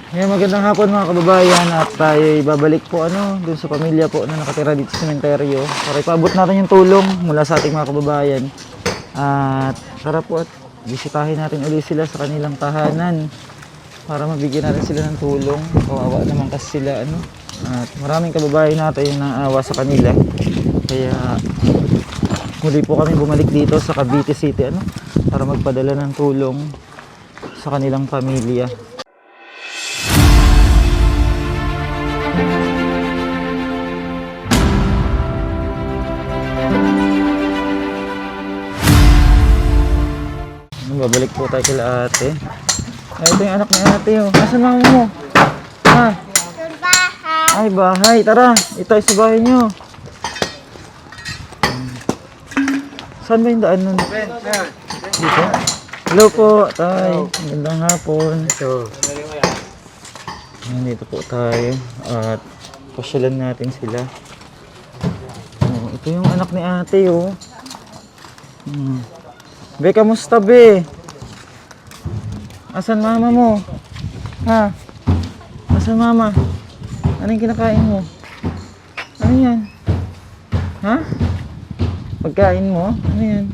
Ngayon magandang hapon mga kababayan at tayo babalik po dun sa pamilya po na nakatira dito sa sementeryo para ipaabot natin yung tulong mula sa ating mga kababayan. At tara po at bisitahin natin ulit sila sa kanilang tahanan para mabigyan natin sila ng tulong. Kawawa naman kasi sila at maraming kababayan natin yung naawa sa kanila. Kaya muli po kami bumalik dito sa Cavite City para magpadala ng tulong sa kanilang pamilya. Babalik po tayo kila ate. Ay, ito yung anak ni ate. Nasaan mama mo? Ha? Ay, bahay. Tara, ito ay sa bahay nyo. Saan ba yung daan nun? Dito? Hello po, tay. Magandang hapon. Nandito po tayo. At pasyalan natin sila. Ito yung anak ni ate, Be, kamusta, be? Asan mama mo? Ha? Asan mama? Ano yung kinakain mo? Ano yan? Ha? Pagkain mo? Ano yan?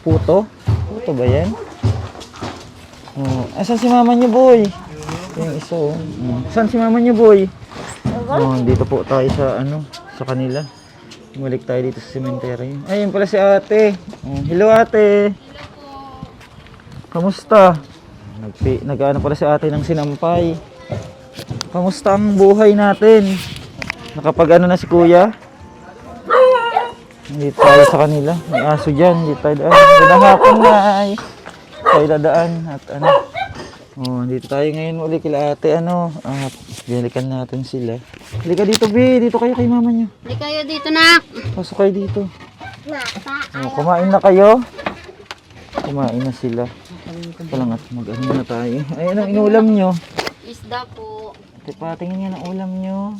Puto? Puto ba yan? Asan si mama niyo, boy? Yung isa, Asan si mama niyo, boy? Dito po tayo sa sa kanila. Bumalik tayo dito sa sementeryo. Ayun pala si ate. Hello ate. Kamusta? Nag-ano pala si ate ng sinampay. Kamusta ang buhay natin? Nakapag-ano na si kuya? Dito tayo sa kanila. May aso dyan. Dito tayo daan. Magandang hapon na ay. Tayo dadaan. At dito tayo ngayon uli kila ate. At binalikan natin sila. Halika dito, be. Dito kayo kay mama nyo. Halika kayo dito, nak. Pasok kayo dito. Kumain na kayo? Kumain na sila. Ito lang at mag-ano na tayo. Ay, anong inulam nyo? Isda po. Ate pa, tingin nga ng ulam nyo.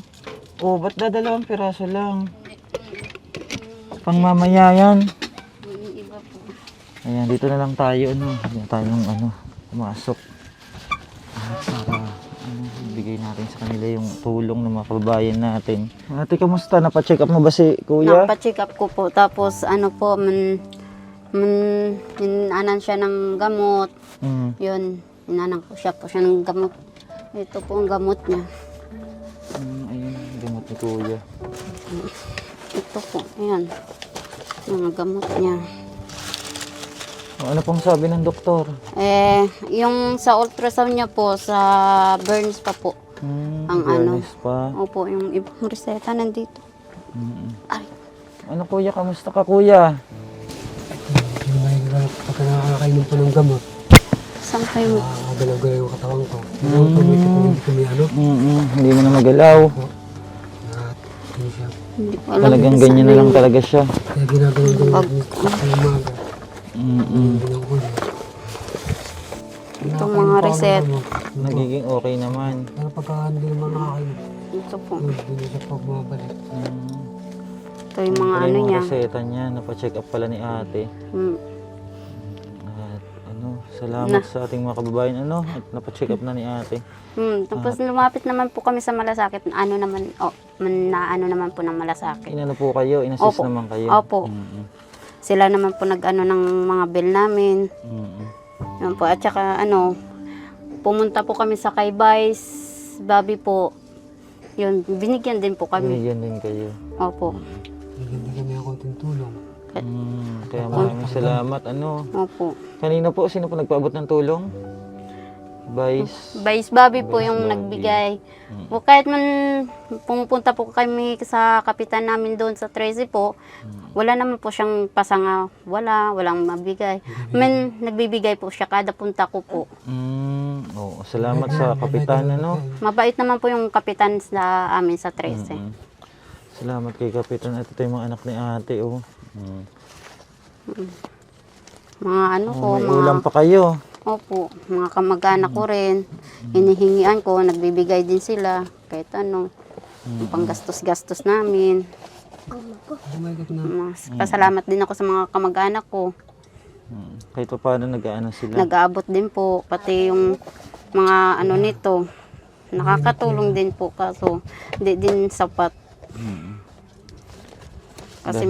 Ba't dadalawang piraso lang? Pang mamaya yan. Yung iba po. Ayan, dito na lang tayo. Hindi tayo pumasok. Para bigay natin sa kanila yung tulong ng mga kababayan natin. Ate, kamusta? Napacheck up mo ba si kuya? Napacheck up ko po. Tapos inanan siya ng gamot. Yun, inanan ko siya ng gamot. Ito po ang gamot niya. Ayun, gamot ni kuya. Ito po, ayan. Yung gamot niya. Ano pong sabi ng doktor? Yung sa ultrasound niya po, sa burns pa po. Ang Fairness pa. Opo, yung ibang reseta nandito. Ay. Ano kuya, kamusta ka kuya? Pagka nakakainom po ng gamot, Saan kayo? galaw-galaw yung katawan ko. Hindi mo na magalaw. At hindi siya. Hindi ko alam. Talagang ganyan na lang talaga siya. Kaya ginagawa sa umaga. Itong mga reset. Nagiging okay naman. Pero pagka hindi naman nakakainom, Ito po. hindi siya pa bumabalik. Ito yung mga Pala yung niya. reseta niya, napacheck up pala ni ate. Mm. At salamat sa ating mga kababayan at napacheck up na ni ate. Tapos lumapit naman po kami sa Malasakit. Naano naman po ng Malasakit. Inano po kayo? Inassist Opo. naman kayo? Opo. Sila naman po nag-ano ng mga bill namin. Yun po. At saka pumunta po kami sa kay Vice Bobby po. Yun, binigyan din po kami. Binigyan din kayo. Opo. Hindi kami ako tulong. Kaya maraming salamat. Opo. Kanina po, sino po nagpaabot ng tulong? Vice Bobby po yung nagbigay. O kahit man pumupunta po kami sa kapitan namin doon sa 13 po, wala naman po siyang pasanga. Walang mabigay. Nagbibigay po siya kada punta ko po. Salamat sa kapitan. Mabait naman po yung kapitan sa amin sa 13. Salamat kay kapitan. At ito yung mga anak ni ate. Mga ko, May ulam pa kayo. Opo, mga kamag-anak ko rin. Hinihingian ko, nagbibigay din sila. Kahit panggastos-gastos namin. Pasalamat din ako sa mga kamag-anak ko. Kahit pa paano nag-aano sila. Nag-aabot din po. Pati yung mga ano nito. Nakakatulong din po kaso hindi din sapat. Kasi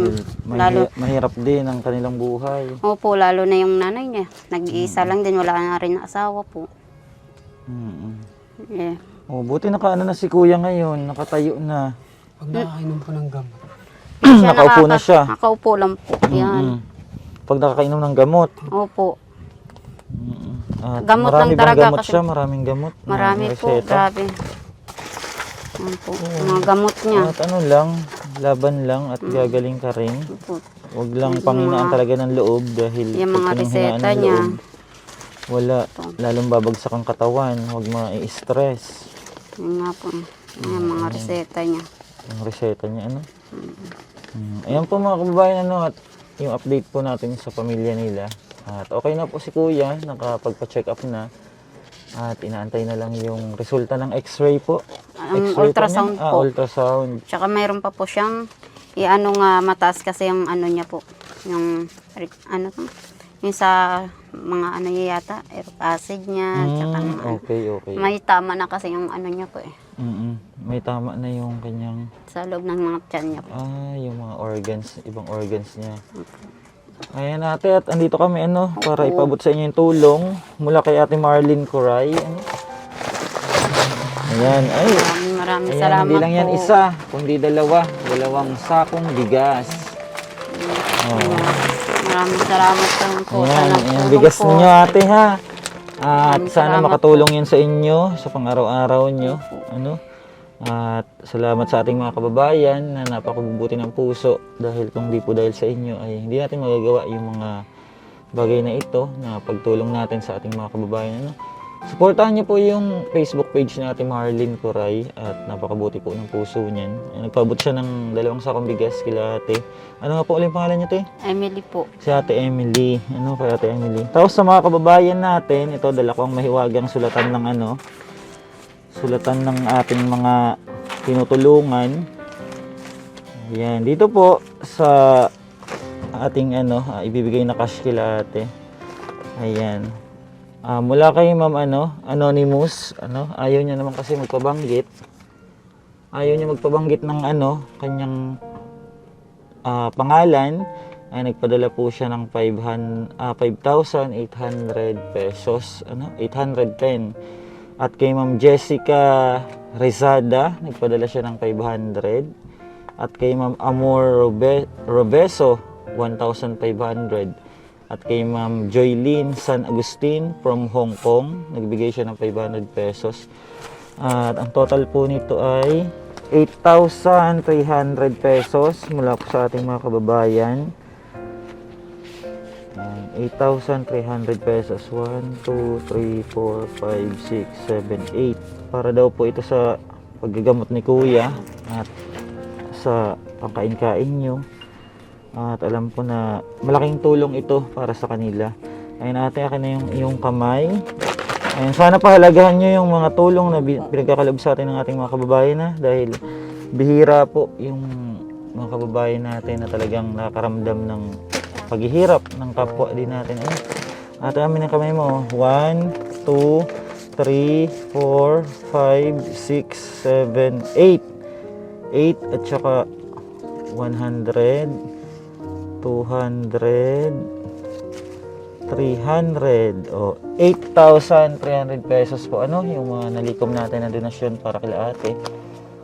lalo, mahirap din ang kanilang buhay. opo, lalo na yung nanay niya. Nag-iisa lang din, wala na rin asawa po. Mm. Eh, Oh, buti nakaano na si kuya ngayon, nakatayo na. Pag nakakainom po ng gamot, Nakaupo na siya. Nakaupo lang po. Yan. Mm. Pag nakakainom ng gamot. Opo. At Gamot marami lang bang talaga gamot kasi- siya? Maraming gamot? na Marami po, reseta? grabe. Yan po, mga gamot niya. At ano lang, laban lang at gagaling ka rin. Opo. Huwag lang panghinaan talaga ng loob dahil Yung pag mga pinanghinaan reseta ng niya. loob, wala. Lalong babagsak ang katawan. Huwag ma-stress. Yun nga po. Yung mga reseta niya. Yung reseta niya, ano? Ayan po mga kababayan, ano, at yung update po natin sa pamilya nila. At okay na po si kuya, nakapagpa-check up na. At inaantay na lang yung resulta ng x-ray po. Ang X-ray ultrasound niya? po. Ultrasound. Tsaka mayroon pa po siyang i-ano nga mataas kasi yung ano niya po. Yung ano to? Yung sa mga ano niya yata, uric acid niya. Tsaka mga ano. Okay. May tama na kasi yung ano niya po eh. May tama na yung kanyang, Sa loob ng mga tiyan niya po. yung mga organs, ibang organs niya. Ayan ate, at andito kami ano, para ipabot sa inyo yung tulong mula kay Ate Marlene Coray. Ano? Ayan, ay. Maraming Ayan, salamat hindi lang yan po. isa, kundi dalawang sakong bigas. Maraming salamat po. Ayan, Sa ayan, nagtulong bigas po. ninyo ate ha. At Maraming sana salamat makatulong yan sa inyo, sa pang-araw-araw nyo. Ano? At salamat sa ating mga kababayan na napakabubuti ng puso dahil kung di po dahil sa inyo ay hindi natin magagawa yung mga bagay na ito na pagtulong natin sa ating mga kababayan. Ano? Suportahan niyo po yung Facebook page natin Marlene Coray at napakabuti po ng puso niyan. Nagpabot siya ng 2 sakong bigas kila ate. Ano nga po ulit pangalan niyo, te? Emily po. Si Ate Emily. Ano pa Ate Emily? Tapos sa mga kababayan natin, ito dala ko ang mahiwagang sulatan ng ano, sulatan ng ating mga tinutulungan. Ayan, dito po sa ating ano, ibibigay na cash kila ate. Ayan. Mula kay Ma'am ano, Anonymous, ano, ayaw niya naman kasi magpabanggit. Ayaw niya magpabanggit ng ano, kanyang pangalan. Ay nagpadala po siya ng 5,800 pesos, ano, 810. At kay Ma'am Jessica Rizada, nagpadala siya ng 500. At kay Ma'am Amor Robeso, 1,500. At kay Ma'am Joylene San Agustin from Hong Kong, nagbigay siya ng 500 pesos. At ang total po nito ay 8,300 pesos mula po sa ating mga kababayan. 8,300 pesos. 1, 2, 3, 4, 5, 6, 7, 8. Para daw po ito sa paggagamot ni Kuya at sa pangkain-kain nyo. At alam ko na malaking tulong ito para sa kanila. Ayun ate, akin na yung kamay. Ayun, sana pahalagahan nyo yung mga tulong na pinagkakalob sa atin ng ating mga kababayan na dahil bihira po yung mga kababayan natin na talagang nakakaramdam ng paghihirap ng kapwa din natin. Ayun. Ate, amin ang kamay mo. 1, 2, 3, 4, 5, 6, 7, 8. 8 at saka 100. 200, 300, o 8,300 pesos po ano yung mga nalikom natin na donasyon para kila ate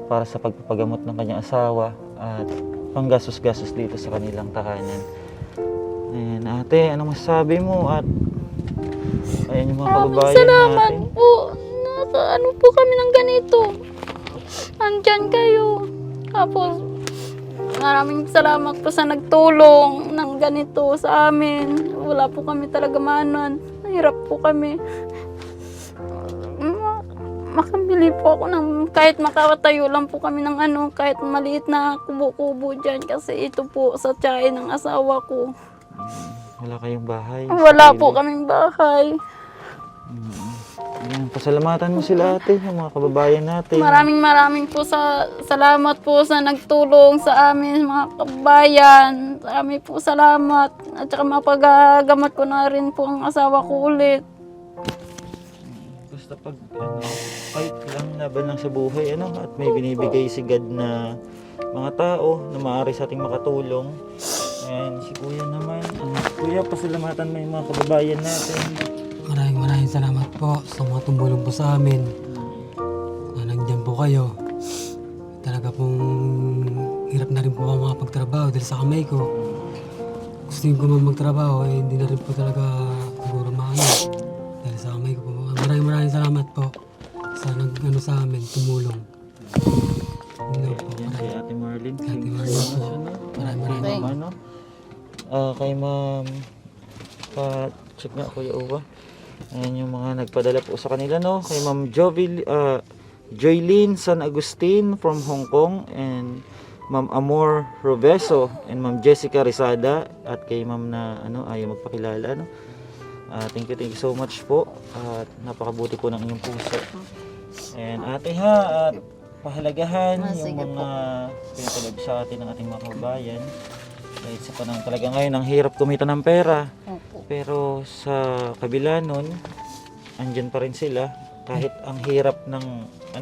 para sa pagpapagamot ng kanyang asawa at panggastos-gastos dito sa kanilang tahanan. Ayan ate, anong masasabi mo? At ayan yung mga kababayan Salamat natin. po. Nasa ano po kami ng ganito. Andyan kayo. Tapos, maraming salamat po sa nagtulong ng ganito sa amin. Wala po kami talaga maanan. Nahirap po kami. Makabili po ako ng kahit makatayo lang po kami ng ano, kahit maliit na kubo-kubo dyan. Kasi ito po sa tiyain ng asawa ko. Wala kayong bahay? Wala po kaming bahay. Ayan, pasalamatan mo sila ate, yung mga kababayan natin. Maraming po salamat po sa nagtulong sa amin mga kabayan. Maraming po salamat. At saka mapagagamot ko na rin po ang asawa ko ulit. basta pag fight lang, laban lang sa buhay, at may binibigay si God na mga tao na maaari sa ating makatulong. And si Kuya naman, Kuya, pasalamatan mo yung mga kababayan natin. Maraming salamat po sa mga tumulong po sa amin. Na nandiyan po kayo. Talaga pong hirap na rin po ako makapagtrabaho dahil sa kamay ko. Gusto ko man magtrabaho, hindi na rin po talaga siguro maano. Dahil sa kamay ko po. Maraming salamat po sa sa amin, tumulong. Yun po. Yan kay Ate Marlene. Kay Ate Marlene po. Maraming. Kay Ma'am, check nga Kuya Uwa. Ayan yung mga nagpadala po sa kanila, no? Kay Ma'am Joylene San Agustin from Hong Kong, and Ma'am Amor Robeso, and Ma'am Jessica Rizada, at kay Ma'am na ayaw magpakilala, no? Thank you so much po, at napakabuti po ng inyong puso. And ate at pahalagahan yung mga pinatulog sa atin ng ating mga kababayan. Kahit sa panahon talaga ngayon, ang hirap kumita ng pera. Pero sa kabila nun, andyan pa rin sila. Kahit ang hirap ng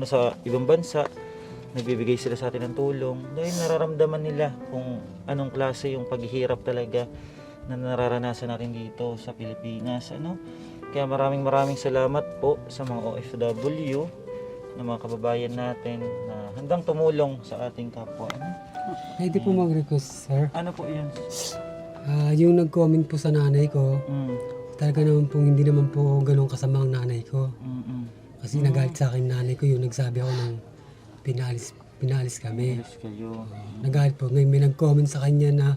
sa ibang bansa, nagbibigay sila sa atin ng tulong. Dahil nararamdaman nila kung anong klase yung paghihirap talaga na nararanasan natin dito sa Pilipinas. Kaya maraming salamat po sa mga OFW, na mga kababayan natin na handang tumulong sa ating kapwa. Pwede po mag-request, sir. Ano po yun? Yung nag-comment po sa nanay ko, talaga naman po hindi naman po ganun kasama ang nanay ko. Kasi nagalit sa akin nanay ko, yung nagsabi ako ng pinalis kami. Yes, kayo. Nagalit po. Ngayon may nag-comment sa kanya na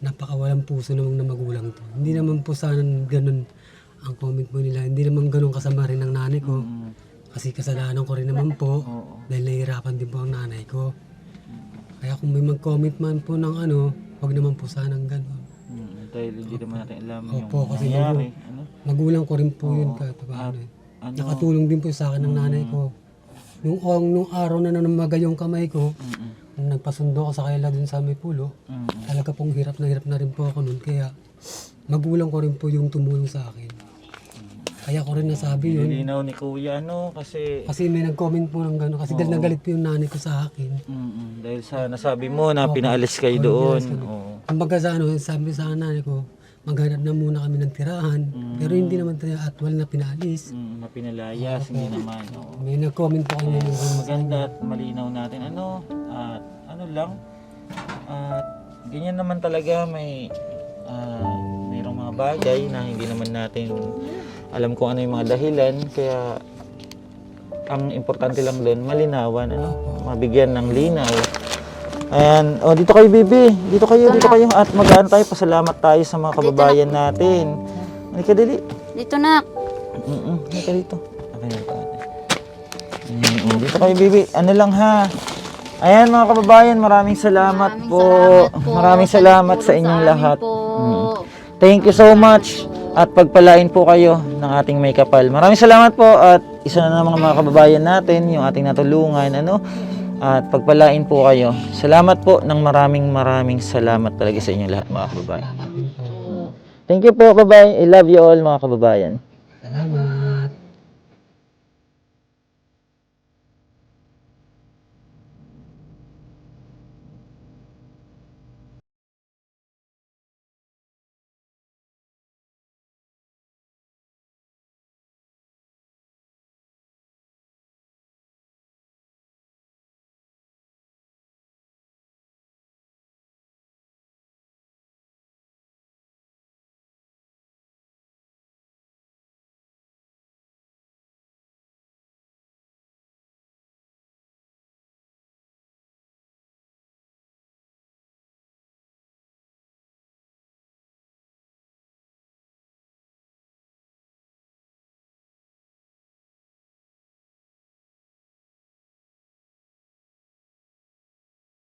napakawalang puso namang na magulang to. Hindi naman po sana ganun ang comment po nila. Hindi naman ganun kasama rin ng nanay ko. Kasi kasalanan ko rin naman po. Dahil nahihirapan din po ang nanay ko. Kaya kung may mag-comment man po ng wag naman po sanang gano'n. Dahil hindi naman natin alam yung kasi nangyari. magulang ko rin po yun kahit paano. Nakatulong din po sa akin ng nanay ko. Nung araw na namaga yung kamay ko, nung nagpasundo ko sa kaila dun sa may pulo, talaga pong hirap na rin po ako nun. Kaya magulang ko rin po yung tumulong sa akin. Kaya ko rin nasabi yun. Nilinaw ni Kuya, kasi may nag-comment po ng gano'n. Kasi dahil nagalit po yung nanay ko sa akin. dahil sa nasabi mo na pinaalis kayo doon. Kumbaga sa sabi sa nanay ko, maghanap na muna kami ng tirahan. Pero hindi naman tayo atwal na pinaalis. Na pinalayas, hindi naman. May nag-comment po kanya ng Maganda at malinaw natin. At lang. At ganyan naman talaga mayroong mga bagay na hindi naman natin alam kung ano yung mga dahilan, kaya ang importante lang doon, malinawan, mabigyan ng linaw. Ayan, dito kayo, Bibi. Dito kayo. At tayo, pasalamat tayo sa mga kababayan natin. Halika, dali. Dito na. Halika dito. Okay, dito kayo, Bibi. Lang ha. Ayan, mga kababayan, maraming salamat po. Maraming salamat sa inyong lahat. Thank you so much. At pagpalain po kayo ng ating may kapal. Maraming salamat po, at isa na ng mga kababayan natin yung ating natulungan, at pagpalain po kayo. Salamat po ng maraming salamat talaga sa inyong lahat, mga kababayan. Thank you po, bye-bye. I love you all, mga kababayan. Salamat.